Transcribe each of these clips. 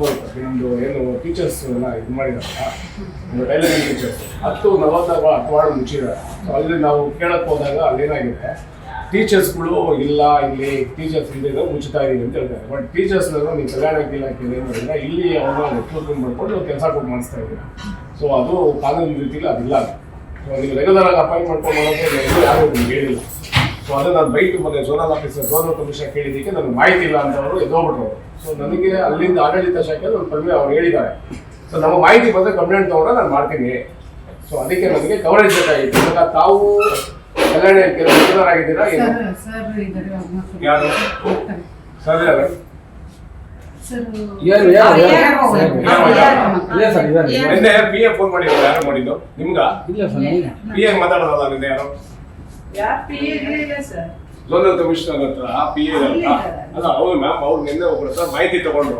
ಹೋಯ್ತು ನಿಮ್ಮದು ಏನು ಟೀಚರ್ಸ್ ಎಲ್ಲ ಇದು ಮಾಡಿದಾರಲ್ಲ ಒಂದು ಟೈಲರಿಂಗ್ ಟೀಚರ್ಸ್ 10-40 ವಾರ್ಡ್ ಮುಚ್ಚಿದ್ದಾರೆ. ಸೊ ಅಲ್ಲಿ ನಾವು ಕೇಳಕ್ಕೆ ಹೋದಾಗ ಅಲ್ಲೇನಾಗಿದೆ, ಟೀಚರ್ಸ್ಗಳು ಇಲ್ಲ, ಇಲ್ಲಿ ಟೀಚರ್ಸ್ ಇಲ್ಲಿರೋ ಮುಚ್ಚುತ್ತಾ ಇದೀವಿ ಅಂತ ಹೇಳ್ತಾರೆ. ಬಟ್ ಟೀಚರ್ಸ್ನನ್ನು ನೀವು ಕಲ್ಯಾಣ ಇಲಾಖೆಯಲ್ಲಿ ಏನು ಮಾಡಿದ್ರೆ ಇಲ್ಲಿ ಅವ್ರನ್ನ ರಿಕ್ರೂಟ್ಮೆಂಟ್ ಮಾಡ್ಕೊಂಡು ಕೆಲಸ ಕೊಟ್ಟು ಮಾಡಿಸ್ತಾ ಇದ್ದೀರಾ. ಸೊ ಅದು ಕಾನೂನು ರೀತಿಯಲ್ಲಿ ಅದಿಲ್ಲ. ಸೊ ನೀವು ರೆಗ್ಯುಲರ್ ಆಗಿ ಅಪಾಯಿಂಟ್ ಮಾಡ್ಕೊಂಡು ಮಾಡೋದು ಯಾರು ನಿಮ್ಗೆ ಹೇಳಿಲ್ಲ. ಸೊ ಅದು ನಾನು ಬೈಟು ಮೊನ್ನೆ ಝೋನಲ್ ಆಫೀಸರ್ ಗೌರ್ಮೆಂಟ್ ಕಮಿಷನ್ ಕೇಳಿದ್ದಕ್ಕೆ ನನಗೆ ಮಾಹಿತಿ ಇಲ್ಲ ಅಂತವರು ಎದ್ದೋಗ್ಬಿಟ್ರು. ಸೊ ನನಗೆ ಅಲ್ಲಿಂದ ಆಡಳಿತ ಶಾಖೆ ಅವ್ರು ಹೇಳಿದ್ದಾರೆ. ಸೊ ನಮ್ಮ ಮಾಹಿತಿ ಬಂದರೆ ಕಂಪ್ಲೇಂಟ್ ತೊಗೊಂಡ್ರೆ ನಾನು ಮಾಡ್ತೀನಿ. ಸೊ ಅದಕ್ಕೆ ನನಗೆ ಕವರೇಜ್ ಬೇಕಾಗಿತ್ತು. ಇವಾಗ ತಾವು ಕಲ್ಯಾಣ ರೆಗ್ಯುಲರ್ ಆಗಿದ್ದೀರಾ? ಯಾರು ನಿನ್ನೆ ಪಿ ಎ ಫೋನ್ ಮಾಡಿದ್ರು. ಯಾರು ಮಾಡಿದ್ದು? ನಿಮ್ಗ ಪಿ ಎ ಮಾತಾಡೋದಲ್ಲ ನಿನ್ನೆ ಯಾರು? ಝೋನಲ್ ಕಮಿಷನರ್ ಹತ್ರ ಪಿ ಎ ಅಲ್ಲ ಅವ್ರು ಮ್ಯಾಮ್ ಅವ್ರು ನಿನ್ನೆ ಒಬ್ಬರ ಹತ್ರ ಮಾಹಿತಿ ತಗೊಂಡ್ರು.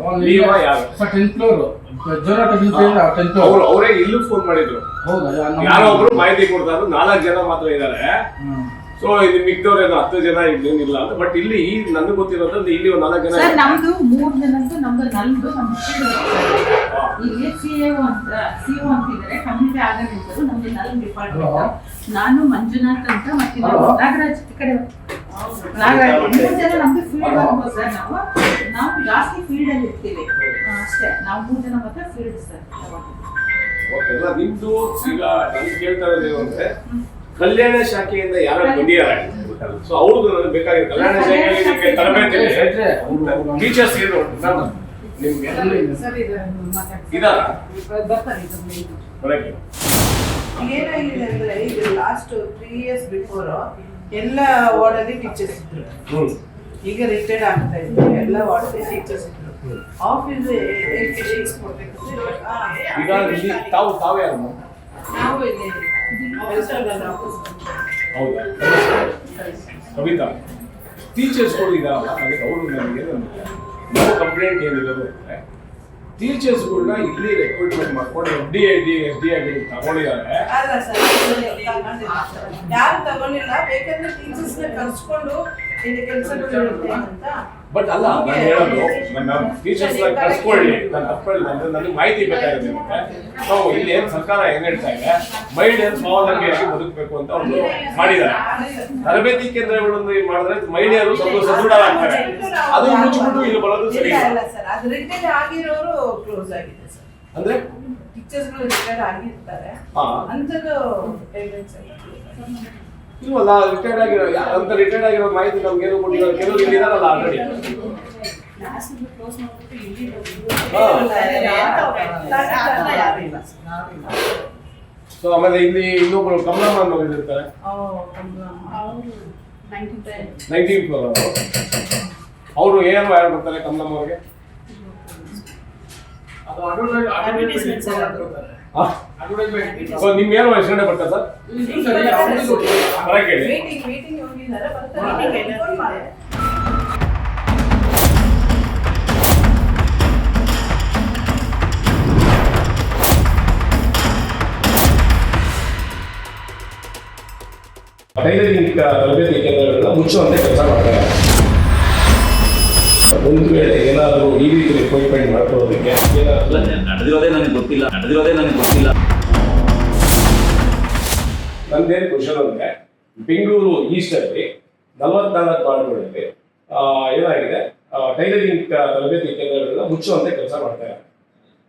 ಅವ್ರು ಅವರೇ ಇಲ್ಲೂ ಫೋನ್ ಮಾಡಿದ್ರು. ಯಾರೋ ಒಬ್ರು ಮಾಹಿತಿ ಕೊಡ್ತಾರೆ, 4 ಜನ ಮಾತ್ರ ಇದ್ದಾರೆ. ಸೊ ಇದು ಮಿಕ್ದವ್ರೇನು 10 ಜನ ಇಲ್ಲೇನಿಲ್ಲ ಅಂತ. ಬಟ್ ಇಲ್ಲಿ ನನಗೆ ಗೊತ್ತಿರೋದ್ರಲ್ಲಿ ಇಲ್ಲಿ ಒಂದು 4 ಜನ. ನಮ್ದು 3 ಜನದ್ದು ನಮ್ದು ಇಲ್ಲಿ ಸಿಇಒ ಅಂತಿದ್ದಾರೆ, ಕಮ್ಯುನಿಟಿ ಆರ್ಗನೈಸರ್ ನಮ್ದು ನಲ್ ಡಿಪಾರ್ಟ್ಮೆಂಟ್. ನಾನು ಮಂಜುನಾಥ್ ಅಂತ ಮತ್ತೆ ನಾಗರಾಜ್ ಕಡೆ ನಾಗರಾಜ್ 3 ಜನ ನಮ್ದು ಫೀಲ್ಡ್ ವರ್ಕ್ ಸರ್. ನಾವು ಜಾಸ್ತಿ ಫೀಲ್ಡ್ ಅಲ್ಲಿ ಇರ್ತೀವಿ ಅಷ್ಟೇ. ನಾವು 3 ಜನ ಮಾತ್ರ ಫೀಲ್ಡ್ ಸರ್. ನಿಮ್ದು ಈಗ ನಾನು ಕೇಳ್ತಾ ಇರೋದೇನು ಅಂದ್ರೆ ಕಲ್ಯಾಣ ಶಾಖೆಯಿಂದ ಯಾರು ಬಂದಿದ್ದಾರೆ. ಸೊ ಅವ್ರದ್ದು ನನಗೆ ಬೇಕಾಗಿದೆ. ಕಲ್ಯಾಣ ಶಾಖೆಯಲ್ಲಿ ನಿಮಗೆ ತರಬೇತಿ ಟೀಚರ್ಸ್ ಏನು ನಿಮ್ಗೆ ಇದಾರ ಬರಕ್ಕೆ ಏನಾಗಿದೆ ಅಂದ್ರೆ ಈಗ ಲಾಸ್ಟ್ 3 years ಬಿಫೋರ್ ಎಲ್ಲ ವಾರ್ಡ್ ಅಲ್ಲಿ ಟೀಚರ್ಸ್ ಇದ್ರು. ಈಗ ರಿಟೈರ್ಡ್ ಆಗ್ತಾ ಇದ್ರು. ಎಲ್ಲ ವಾರ್ಡ್ ಅಲ್ಲಿ ಟೀಚರ್ಸ್ ಇದ್ರು. ಆಫೀಸ್ ಎಜುಕೇಶನ್ಸ್ ಕೊಡ್ಬೇಕು. ಈಗ ಇಲ್ಲಿ ತಾವು ಯಾರು? ನಾವು ಇಲ್ಲಿ ಹೌದಾ? ಕವಿತಾ ಟೀಚರ್ಸ್ಗಳು ಇದಾವಲ್ಲ, ಅದಕ್ಕೆ ಅವರು ನನಗೆ ನಮ್ಮ ಕಂಪ್ಲೇಂಟ್ ಏನಿರೋದು ಅಂದರೆ ಟೀಚರ್ಸ್ಗಳನ್ನ ಇಲ್ಲಿ ರೆಕ್ರೂಟ್ಮೆಂಟ್ ಮಾಡ್ಕೊಂಡು FDI ತಗೊಂಡಿದ್ದಾರೆ. ಯಾರು ತಗೊಂಡಿಲ್ಲ, ಬೇಕಾದ್ರೆ ಟೀಚರ್ಸ್ ನ ಕರ್ಸ್ಕೊಂಡು ಇಲ್ಲಿ ಕೆಲಸಗಳು ಅಂತ. ಬಟ್ ಅಲ್ಲ ನಾನು ಹೇಳೋದು, ನನ್ನ ಟೀಚರ್ಸ್ ಕರ್ಸ್ಕೊಳ್ಳಿ, ನಾನು ತಪ್ಪಲ್ಲ. ನನಗೆ ಮಾಹಿತಿ ಬೇಕಾಗಿದೆ. ನಾವು ಇಲ್ಲಿ ಏನು ಸರ್ಕಾರ ಏನ್ ಹೇಳ್ತಾ ಇದೆ, ಮಹಿಳೆಯರು ಸ್ವಾವಲಂಬಿಯಾಗಿ ಬದುಕಬೇಕು ಅಂತ ಒಂದು ಮಾಡಿದ್ದಾರೆ. ತರಬೇತಿ ಕೇಂದ್ರಗಳನ್ನು ಮಾಡಿದ್ರೆ ಮಹಿಳೆಯರು ಸ್ವಲ್ಪ ಸದೃಢರಾಗ್ತಾರೆ. ಅದು ಮುಚ್ಚಿಬಿಟ್ಟು ಇಲ್ಲಿ ಬರೋದು ಸರಿ ಅಲ್ಲ ಸರ್. ಅದು ರಿಟೈರ್ಡ್ ಆಗಿರೋರು ಕ್ಲೋಸ್ ಆಗಿದೆ ಸರ್. ಅಂದ್ರೆ ಟೀಚರ್ಸ್ ಗಳು ರಿಟೈರ್ಡ್ ಆಗಿರ್ತಾರೆ ಅಂತದ್ದು ಟೈಲೆಂಟ್ಸ್ ಇಲ್ವಲ್ಲ. ರಿಟೈರ್ಡ್ ಆಗಿರೋ ಅಂತ ರಿಟೈರ್ಡ್ ಆಗಿರೋ ಮಾಹಿತಿ ನಮ್ಗೆ ಏನು ಕೊಟ್ಟಿದ್ದಾರೆ? ಕೆಲವರು ಇಲ್ಲಿ ಇದಾರಲ್ಲ ಆಲ್ರೆಡಿ. ಸೊ ಆಮೇಲೆ ಇಲ್ಲಿ ಇನ್ನೊಬ್ರು ಕಮಲಮ್ಮ ಅನ್ನೋರು ಇರ್ತಾರೆ. 19th ಫ್ಲೋರ್ ಅವರು ಏನು ಯಾರು ಬರ್ತಾರೆ ಕಮಲಮ್ಮ ಅವ್ರಿಗೆ? ನಿಮ್ ಏನು ಹೆಸರೇ ಬರ್ತಾರೆ ಸರ್? ಬರಕ್ಕೆ ಮೀಟಿಂಗ್ ಹೋಗಿದ್ದಾರೆ, ಬರ್ತಾರೆ. ಟೈಲರಿಂಗ್ ತರಬೇತಿ ಕೇಂದ್ರಗಳನ್ನ ಮುಚ್ಚುವಂತೆ ಕೆಲಸ ಮಾಡ್ತಾರೆ. ಒಂದು ವೇಳೆ ಏನಾದರೂ ಈ ರೀತಿ ರಿಕ್ರೂಟ್ಮೆಂಟ್ ಮಾಡ್ಕೊಳ್ಳೋದಕ್ಕೆ ನಡೆದಿರೋದೇ ನನಗೆ ಗೊತ್ತಿಲ್ಲ. ನಂದೇನು ಕ್ವಶನ್ ಅಂದ್ರೆ, ಬೆಂಗಳೂರು ಈಸ್ಟ್ ಅಲ್ಲಿ 44 ವಾರ್ಡ್ಗಳಲ್ಲಿ ಏನಾಗಿದೆ, ಟೈಲರಿಂಗ್ ತರಬೇತಿ ಕೇಂದ್ರಗಳನ್ನ ಮುಚ್ಚುವಂತೆ ಕೆಲಸ ಮಾಡ್ತಾರೆ.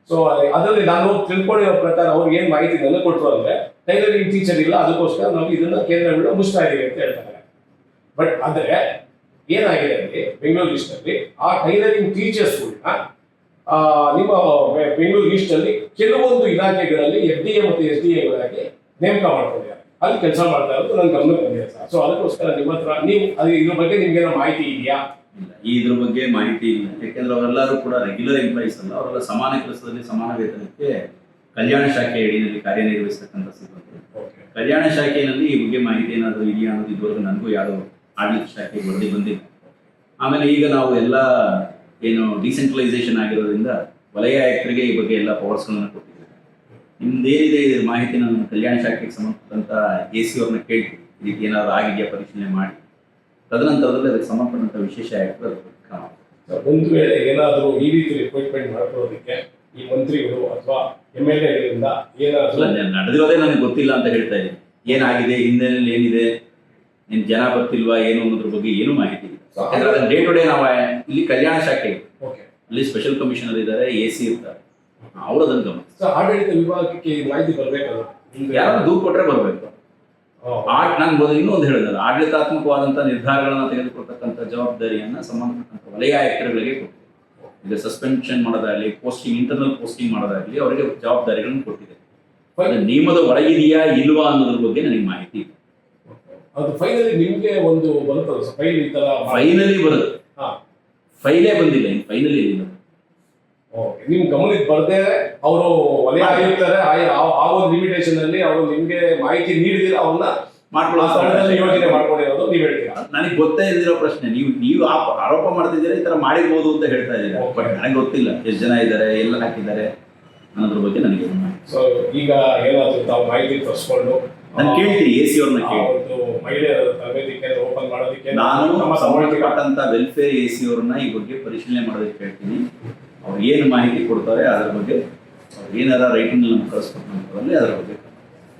ಸೊ ಅದರಲ್ಲಿ ನಾನು ತಿಳ್ಕೊಂಡಿರೋ ಪ್ರಕಾರ ಅವ್ರಿಗೆ ಏನ್ ಮಾಹಿತಿ ನನಗೆ ಕೊಟ್ಟರು ಅಂದ್ರೆ, ಟೈಲರಿಂಗ್ ಟೀಚರ್ ಇಲ್ಲ, ಅದಕ್ಕೋಸ್ಕರ ನಾವು ಇದನ್ನ ಕೇಂದ್ರಗಳನ್ನ ಮುಚ್ತಾ ಇದೀವಿ ಅಂತ ಹೇಳ್ತಾರೆ. ಬಟ್ ಆದ್ರೆ ಏನಾಗಿದೆ ಅಲ್ಲಿ ಬೆಂಗಳೂರು ಈಸ್ಟ್ ಅಲ್ಲಿ ಆ ಟೈಲರಿಂಗ್ ಟೀಚರ್ಸ್ಗಳನ್ನ ನಿಮ್ಮ ಬೆಂಗಳೂರು ಈಸ್ಟ್ ಅಲ್ಲಿ ಕೆಲವೊಂದು ಇಲಾಖೆಗಳಲ್ಲಿ FDA ಮತ್ತು SDAಗಳಾಗಿ ನೇಮಕ ಮಾಡ್ಕೊಂಡಿದ್ದಾರೆ. ಅಲ್ಲಿ ಕೆಲಸ ಮಾಡ್ತಾ ಇರೋದು ನನ್ನ ಗಮನಕ್ಕೆ ಬಂದಿದೆ ಸರ್. ಸೊ ಅದಕ್ಕೋಸ್ಕರ ನಿಮ್ಮ ಹತ್ರ ನೀವು ಇದ್ರ ಬಗ್ಗೆ ನಿಮ್ಗೇನೋ ಮಾಹಿತಿ ಇದೆಯಾ? ಇದ್ರ ಬಗ್ಗೆ ಮಾಹಿತಿ ಇಲ್ಲ. ಯಾಕೆಂದ್ರೆ ಅವರೆಲ್ಲರೂ ಕೂಡ ರೆಗ್ಯುಲರ್ ಎಂಪ್ಲಾಯೀಸ್ ಅಲ್ಲ. ಅವರೆಲ್ಲ ಸಮಾನ ಕೆಲಸದಲ್ಲಿ ಸಮಾನ ವೇತನಕ್ಕೆ ಕಲ್ಯಾಣ ಶಾಖೆ ಅಡಿಯಲ್ಲಿ ಕಾರ್ಯನಿರ್ವಹಿಸತಕ್ಕಂಥ ಸಿಬ್ಬಂದಿ. ಕಲ್ಯಾಣ ಶಾಖೆಯಲ್ಲಿ ಈ ಬಗ್ಗೆ ಮಾಹಿತಿ ಏನಾದರೂ ಇದೆಯಾ ಅನ್ನೋದು ಇದುವರೆಗೂ ನನಗೂ ಯಾರು ಆಡಳಿತ ಶಾಖೆ ವರದಿ ಬಂದಿಲ್ಲ. ಆಮೇಲೆ ಈಗ ನಾವು ಎಲ್ಲ ಏನು ಡಿಸೆಂಟ್ರಲೈಸೇಷನ್ ಆಗಿರೋದ್ರಿಂದ ವಲಯ ಆಯುಕ್ತರಿಗೆ ಈ ಬಗ್ಗೆ ಎಲ್ಲ ಪವರ್ಸ್ಗಳನ್ನು ಕೊಟ್ಟಿದ್ದಾರೆ. ನಿಮ್ದೇನಿದೆ ಇದ್ರ ಮಾಹಿತಿ ನಾನು ಕಲ್ಯಾಣ ಶಾಖೆಗೆ ಸಂಬಂಧಪಟ್ಟಂಥ AC ಅವ್ರನ್ನ ಕೇಳ್ತೀವಿ, ಈ ರೀತಿ ಏನಾದರೂ ಆಗಿದೆಯಾ ಪರಿಶೀಲನೆ ಮಾಡಿ, ತದನಂತರದಲ್ಲಿ ಅದಕ್ಕೆ ಸಂಬಂಧಪಟ್ಟಂಥ ವಿಶೇಷ ಆಯುಕ್ತರು ಅದಕ್ಕೆ ಕ್ರಮ. ಒಂದು ವೇಳೆ ಏನಾದರೂ ಈ ರೀತಿ ರಿಕ್ರೂಟ್ಮೆಂಟ್ ಮಾಡ್ಕೊಳ್ಳೋದಕ್ಕೆ ಈ ಮಂತ್ರಿಗಳು ಅಥವಾ MLAಗಳಿಂದ ಏನಾದರೂ ನಡೆದಿರೋದೇ ನನಗೆ ಗೊತ್ತಿಲ್ಲ ಅಂತ ಹೇಳ್ತಾ ಇದ್ದೀನಿ. ಏನಾಗಿದೆ, ಹಿನ್ನೆಲೆಯಲ್ಲಿ ಏನಿದೆ, ನಿನ್ ಜನ ಗೊತ್ತಿಲ್ವಾ ಏನು ಅನ್ನೋದ್ರ ಬಗ್ಗೆ ಏನೂ ಮಾಹಿತಿ ಇಲ್ಲ. ಯಾಕಂದ್ರೆ ಡೇ ಟು ಡೇ ನಾವು ಇಲ್ಲಿ ಕಲ್ಯಾಣ ಶಾಖೆ ಓಕೆ, ಅಲ್ಲಿ ಸ್ಪೆಷಲ್ ಕಮಿಷನರ್ ಇದ್ದಾರೆ, AC ಇರ್ತಾರೆ, ಅವರು ಅದನ್ನು ಗಮನಿಸ್ತಾರೆ. ಸೊ ಆಡಳಿತ ವಿಭಾಗಕ್ಕೆ ಈ ಮಾಹಿತಿ ಬರಬೇಕಲ್ಲ, ಯಾರು ದೂರು ಕೊಟ್ಟರೆ ಬರಬೇಕು. ನಾನು ಇನ್ನೂ ಒಂದು ಹೇಳಿದ್ರೆ, ಆಡಳಿತಾತ್ಮಕವಾದಂತಹ ನಿರ್ಧಾರಗಳನ್ನ ತೆಗೆದುಕೊಳ್ತಕ್ಕಂಥ ಜವಾಬ್ದಾರಿಯನ್ನ ಸಂಬಂಧಪಟ್ಟಂತ ವಲಯ ಆಯುಕ್ತರುಗಳಿಗೆ ಕೊಟ್ಟಿದೆ. ಈಗ ಸಸ್ಪೆನ್ಷನ್ ಮಾಡೋದಾಗ್ಲಿ, ಪೋಸ್ಟಿಂಗ್, ಇಂಟರ್ನಲ್ ಪೋಸ್ಟಿಂಗ್ ಮಾಡೋದಾಗ್ಲಿ, ಅವರಿಗೆ ಜವಾಬ್ದಾರಿಗಳನ್ನು ಕೊಟ್ಟಿದೆ. ನಿಯಮದ ಒಳಗಿದೆಯಾ ಇಲ್ವಾ ಅನ್ನೋದ್ರ ಬಗ್ಗೆ ನನಗೆ ಮಾಹಿತಿ ಇಲ್ಲ. ಅದು ಫೈನಲಿ ನಿಮ್ಗೆ ಒಂದು ಬರುತ್ತಲ್ಲ ಫೈಲ್ ಈ ತರ ಫೈನಲಿ ಬರುತ್ತೆ, ಫೈಲೇ ಬಂದಿಲ್ಲ, ಫೈನಲಿ ಇಲ್ಲ. ನಿಮ್ ಗಮನಕ್ಕೆ ಬರದೆ ಅವರು ವಲಯ ಆಯುಕ್ತಾರೆ ಆ ಒಂದು ಲಿಮಿಟೇಷನ್ ಅಲ್ಲಿ ಅವರು ನಿಮ್ಗೆ ಮಾಹಿತಿ ನೀಡಿದಿಲ್ಲ, ಅವನ್ನ ಯೋಜನೆ ಮಾಡ್ಕೊಂಡಿರೋದು ನೀವ್ ಹೇಳ್ತೀರಾ. ನನಗೆ ಗೊತ್ತೇ ಇಲ್ದಿರೋ ಪ್ರಶ್ನೆ. ನೀವು ಆರೋಪ ಮಾಡ್ತಿದ್ದೀರಾ, ಈ ತರ ಮಾಡಿರ್ಬೋದು ಅಂತ ಹೇಳ್ತಾ ಇದ್ದೀರಾ. ಬಟ್ ನನಗೆ ಗೊತ್ತಿಲ್ಲ ಎಷ್ಟು ಜನ ಇದ್ದಾರೆ, ಎಲ್ಲ ಹಾಕಿದ್ದಾರೆ ಅನ್ನೋದ್ರ ಬಗ್ಗೆ ನನಗೆ. ಸೊ ಈಗ ಏನಾದ್ರು ತಾವು ಮಾಹಿತಿ ತರಿಸ್ಕೊಂಡು ನಾನು ಕೇಳ್ತೀನಿ, AC ಅವ್ರನ್ನ ಕೇಳಿ, ಮಹಿಳೆಯರ ತರಬೇತಿ ಕೇಂದ್ರ ಓಪನ್ ಮಾಡೋದಕ್ಕೆ ನಾನು ಸಂಬಂಧಪಟ್ಟಂತ ವೆಲ್ಫೇರ್ AC ಅವ್ರನ್ನ ಈ ಬಗ್ಗೆ ಪರಿಶೀಲನೆ ಮಾಡೋದಕ್ಕೆ ಹೇಳ್ತೀನಿ. ಅವ್ರು ಏನು ಮಾಹಿತಿ ಕೊಡ್ತಾರೆ ಅದ್ರ ಬಗ್ಗೆ, ಅವ್ರು ಏನಾರ ರೈಟಿಂಗ್ ನಮ್ಗೆ ಕಳಿಸ್ಕೊಟ್ಟು ಅದರ ಬಗ್ಗೆ